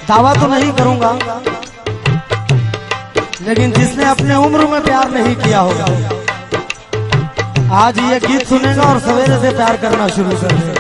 दावा तो नहीं करूंगा, लेकिन जिसने अपने उम्र में प्यार नहीं किया होगा आज ये गीत सुनेगा और सवेरे से प्यार करना शुरू कर देगा।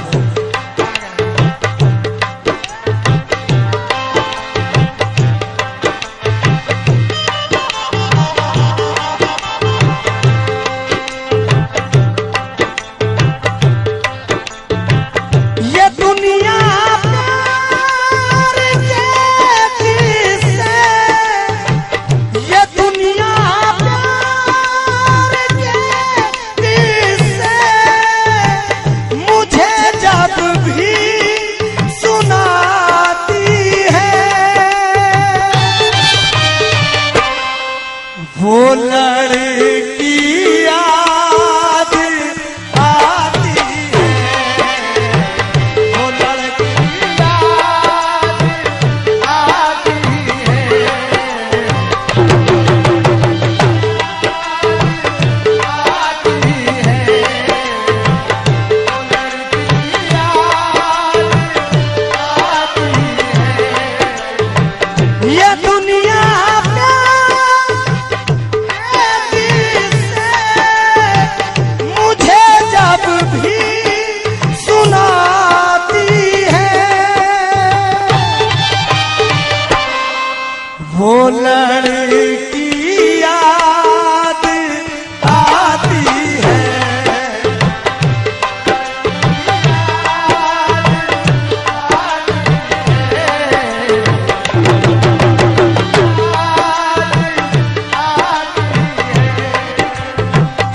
वो लड़की याद आती है, वो लड़की याद आती है, आती है, वो लड़की याद आती है। ये दुनिया वो लड़की याद आती है,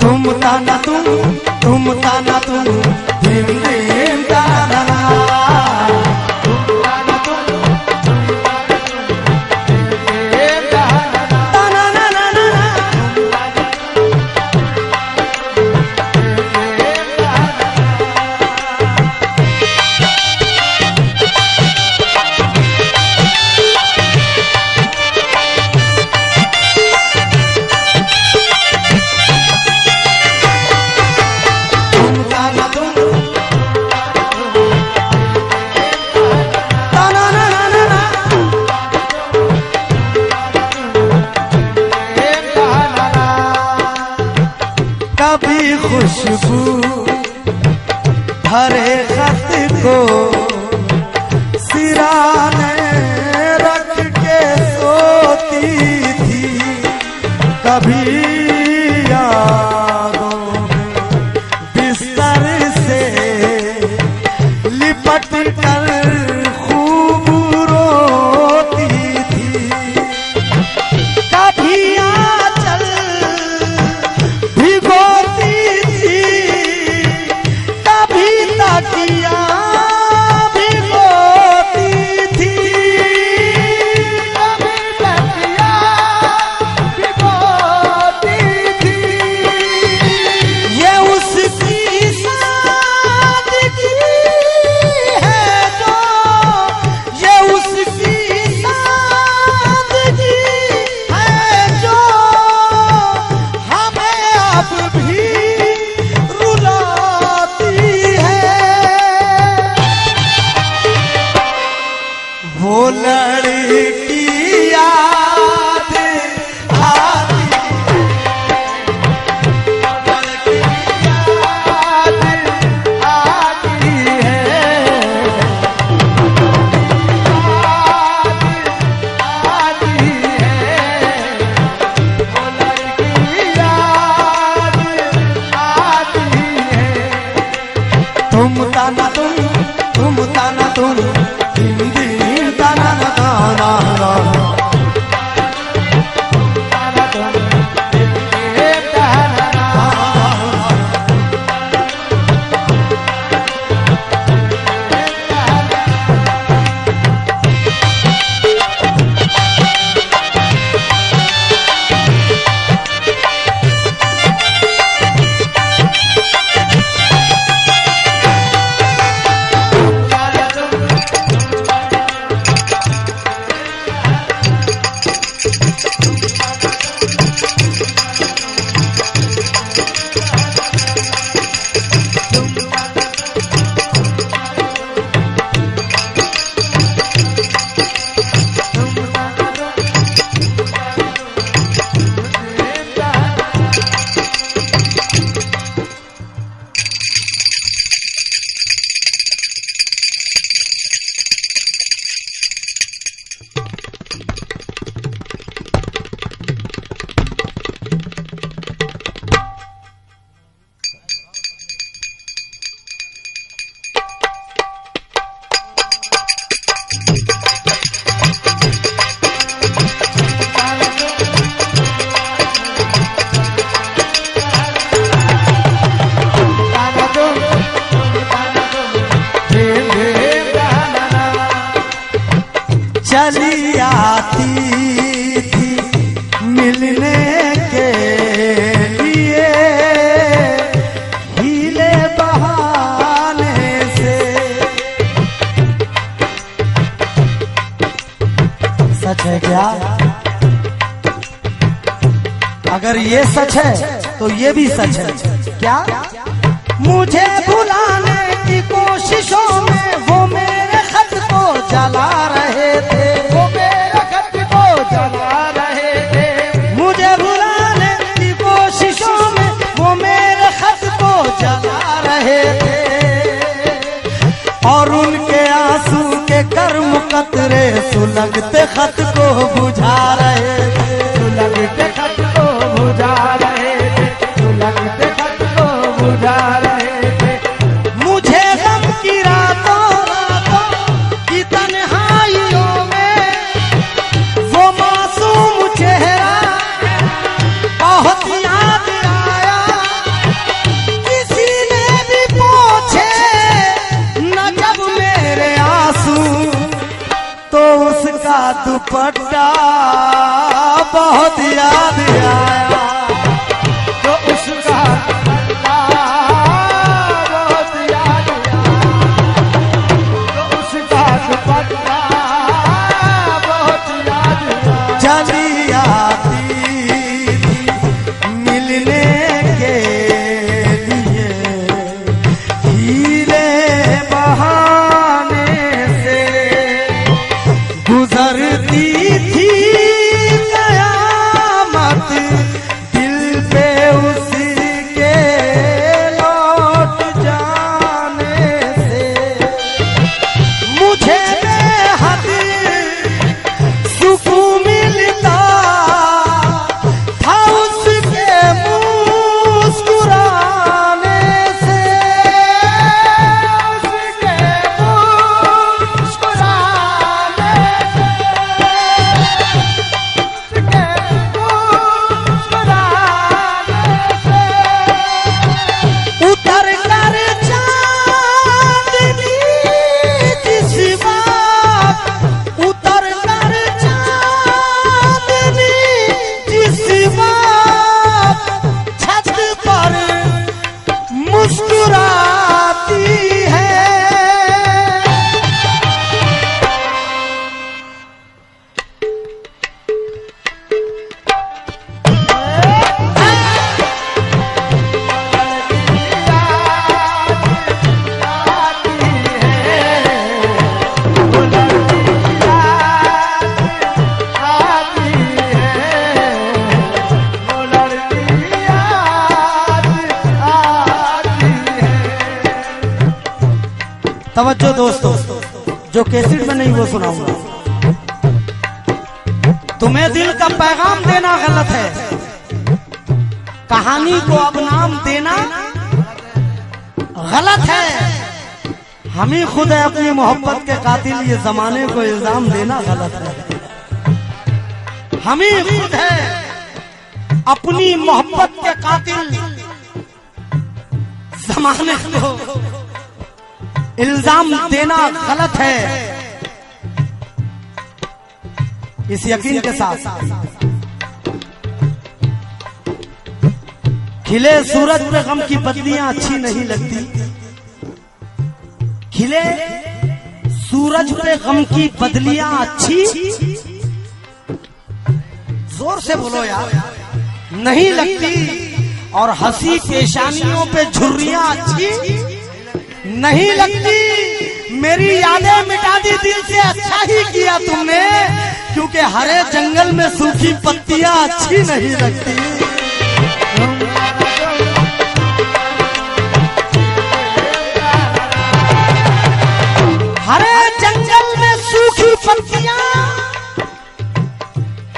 तुम ताना तुम ताना तुम धीम धीम ताना ना, कभी खुशबू भरे खत को सिराने रख के सोती थी, कभी यादों में बिस्तर से लिपट कर खूब रोती थी, कभी वो लड़की याद आती है, लड़की याद आती है, आती है, वो लड़की याद आती है। तुम ताना तुम ताना तुम हिंदी ताना ना ना ना चली आती थी मिलने के लिए हीले बहाने से। सच है क्या? अगर ये सच है तो ये भी सच है क्या? मुझे भुलाने की कोशिशों में वो मेरे खत को जला रहे थे, वो मेरे खत को जला रहे थे। मुझे भुलाने की कोशिशों में वो मेरे खत को जला रहे थे, और उनके आंसू के गर्म कतरे सुलगते खत को बुझा रहे थे, सुलगते खत को बुझा रहे थे, सुलगते खत को बुझा रहे थे। मुझे गम की रातों की तन्हाइयों में वो मासूम चेहरा बहुत याद आया। किसी ने भी पूछे न जब मेरे आंसू तो उसका दुपट्टा बहुत याद आया। तो उसका दुपट्टा बहुत याद आया, तो उसका दुपट्टा बहुत याद आया। चली आती थी मिलने के लिए हीरे बहाने से, गुजरती थी कयामत दिल पे उसके लौट जाने से। मुझे बेहद सुकून मिलता था उसके मुस्कुराने से, उसके मुस्कुराने उतर कर चांदनी जिस बात, उतर कर चांदनी जिस बात छत पर मुस्कुराती है। तवज्जो दोस्तों, जो कैसेट में नहीं वो सुनाऊंगा। तुम्हें दिल का पैगाम देना गलत है, कहानी को अब नाम देना गलत है। हम ही खुद है अपनी मोहब्बत के कातिल, ये जमाने को इल्जाम देना गलत है। हम ही खुद है अपनी मोहब्बत के कातिल, जमाने को इल्जाम देना गलत है। इस यकीन के साथ खिले सूरज पे गम की बदलियां अच्छी नहीं लगती, खिले सूरज पे गम की बदलियां अच्छी, जोर से बोलो यार, नहीं लगती। और हंसी पेशानियों पे झुर्रियां अच्छी नहीं लगती। मेरी यादें मिटा दी दिल से, अच्छा ही किया तुमने, क्योंकि हरे जंगल में सूखी पत्तियां अच्छी नहीं लगती। हरे जंगल में सूखी पत्तियां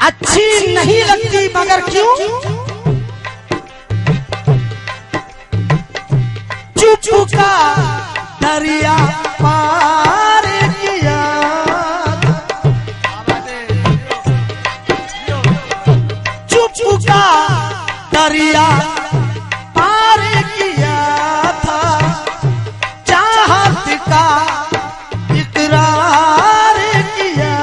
अच्छी नहीं लगती, मगर क्यों? चुप का दरिया पार किया, चुप का दरिया पार किया था, चाहत का इकरार किया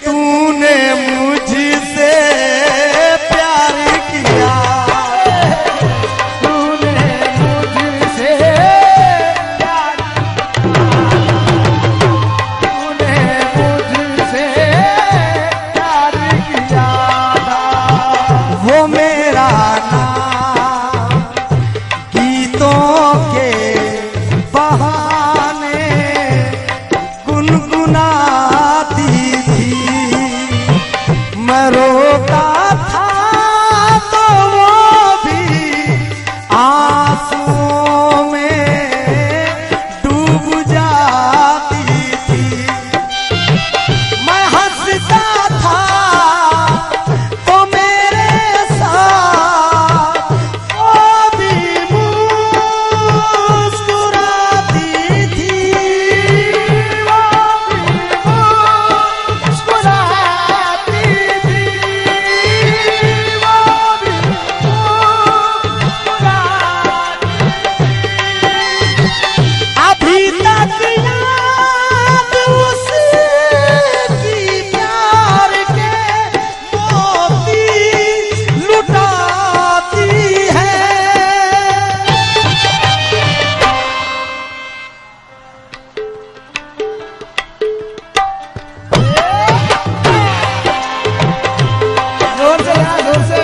तूने मुझसे प्यार किया, तूने मुझसे प्यार, तूने मुझसे प्यार किया था। वो मेरा नाम गीतों के बहाने गुनगुनाती थी, मैं रोता था तो वो भी आंसुओं में डूब जाती थी। मैं हंसता था तो मेरे साथ वो भी मुस्कुराती थी, वो भी मुस्कुराती थी, वो भी मुस्कुराती। अभी तक याद उसकी प्यार के मोती लुटाती है। जोर से यार, जोर से।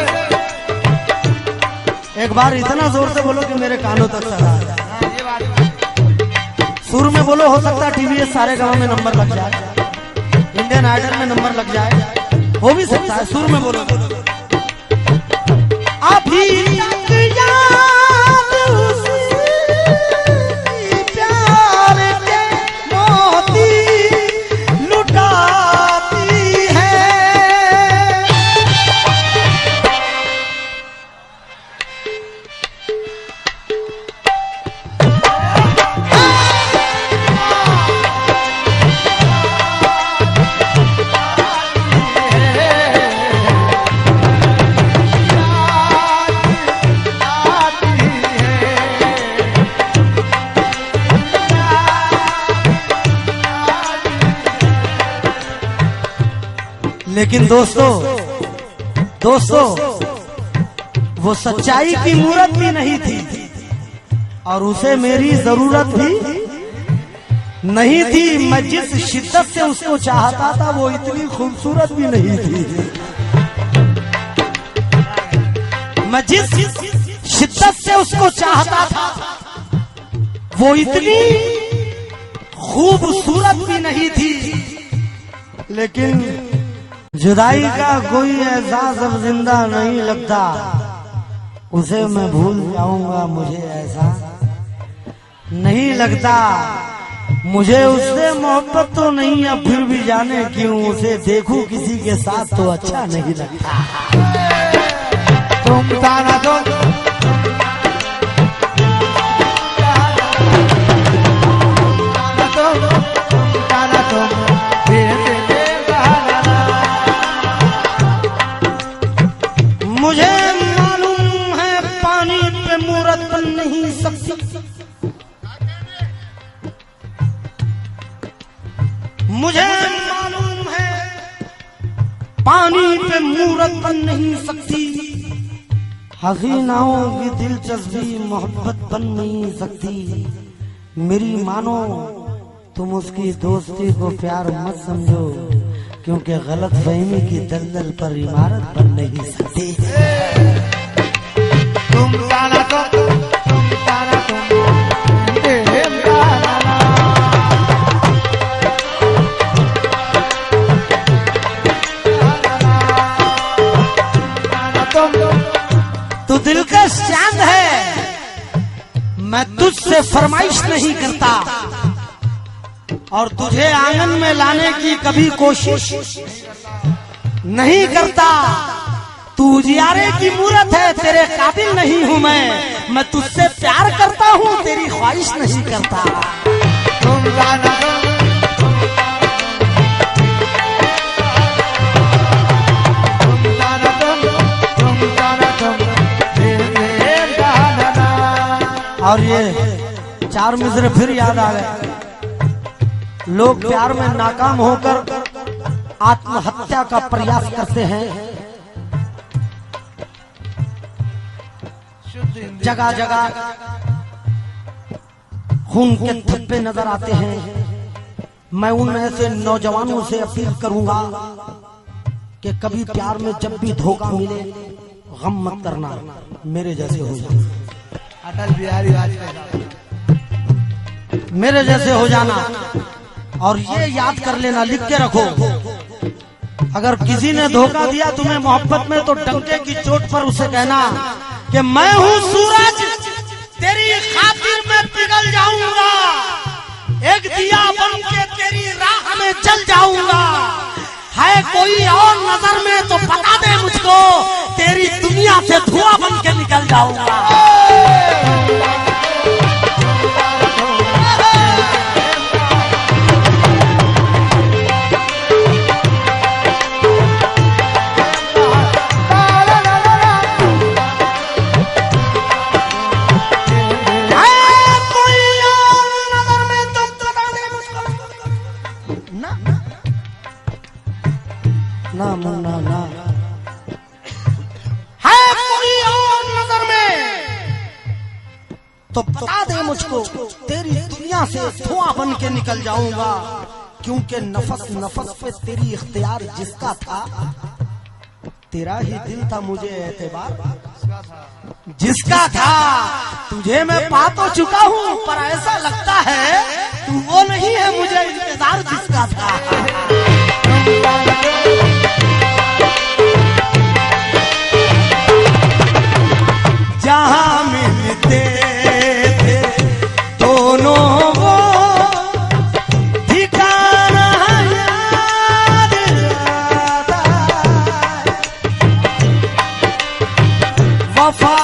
एक बार इतना जोर से बोलो कि मेरे कानों तक चला जाए। ये बात सुर में बोलो, हो सकता है टीवीएस सारे गांव में नंबर लग जाए, इंडियन आइडल में नंबर लग जाए, हो भी सकता है। सुर में बोलो। अभी तक याद उसकी प्यार के मोती लुटाती है। लेकिन दोस्तों वो सच्चाई की मूरत भी नहीं थी और उसे मेरी जरूरत भी नहीं थी। मैं जिस शिद्दत से उसको चाहता था वो इतनी खूबसूरत भी नहीं थी। मैं जिस शिद्दत से उसको चाहता था वो इतनी खूबसूरत भी नहीं थी। लेकिन जुदाई का कोई एहसास अब जिंदा नहीं लगता, उसे मैं भूल जाऊंगा मुझे ऐसा नहीं लगता। मुझे उससे मोहब्बत तो नहीं, अब फिर भी जाने क्यों उसे देखूं किसी के साथ तो अच्छा नहीं लगता। तुम ताना तुम ताना तुम मुझे मालूम है पानी पे मूरत बन नहीं सकती, मुझे मालूम है पानी पे मूरत बन नहीं सकती। हसीनाओं की दिलचस्पी मोहब्बत बन नहीं सकती। मेरी मानो तुम उसकी दोस्ती को प्यार मत समझो, क्योंकि गलत फहमी की दलदल पर इमारत बन नहीं सकती। तुम ताना तुम ताना तुम तू दिलकश चांद है, मैं तुझसे फरमाइश नहीं करता और तुझे आंगन में लाने की कभी कोशिश नहीं करता। तू उजियारे की मूरत है, तेरे काबिल नहीं हूँ मैं तुझसे प्यार करता हूँ, तेरी ख्वाहिश नहीं करता। तुम ताना और ये चार मिसरे फिर याद आ गए। लोग प्यार में नाकाम होकर आत्महत्या का प्रयास करते हैं। जगह जगह खून के धब्बे नजर आते हैं। मैं उनमें से नौजवानों से अपील करूंगा कि कभी प्यार में जब भी धोखा मिले गम मत करना, मेरे जैसे हो जाना। अटल बिहारी वाजपेयी, मेरे जैसे हो जाना। और ये याद कर लेना, लिख के रखो, अगर किसी ने धोखा दिया तुम्हें मोहब्बत में तो डंके की चोट पर उसे कहना कि मैं हूँ सूरज, तेरी खातिर मैं पिघल जाऊंगा, एक दिया बन के तेरी राह में जल जाऊंगा। है कोई और नजर में तो बता दे मुझको, तेरी दुनिया से धुआं बन के निकल जाऊंगा। ना मुन्ना ना, है कोई और नजर में तो बता दे मुझको, तेरी दुनिया से धुआं बन के निकल जाऊंगा। क्योंकि नफस नफस पे तेरी इख्तियार जिसका था, तेरा ही दिल था मुझे एतबार जिसका था। तुझे मैं पा तो चुका हूँ, पर ऐसा लगता है तू वो नहीं है मुझे इंतजार जिसका था। जहाँ मिलते थे दोनों वो ठिकाना याद आता, वफा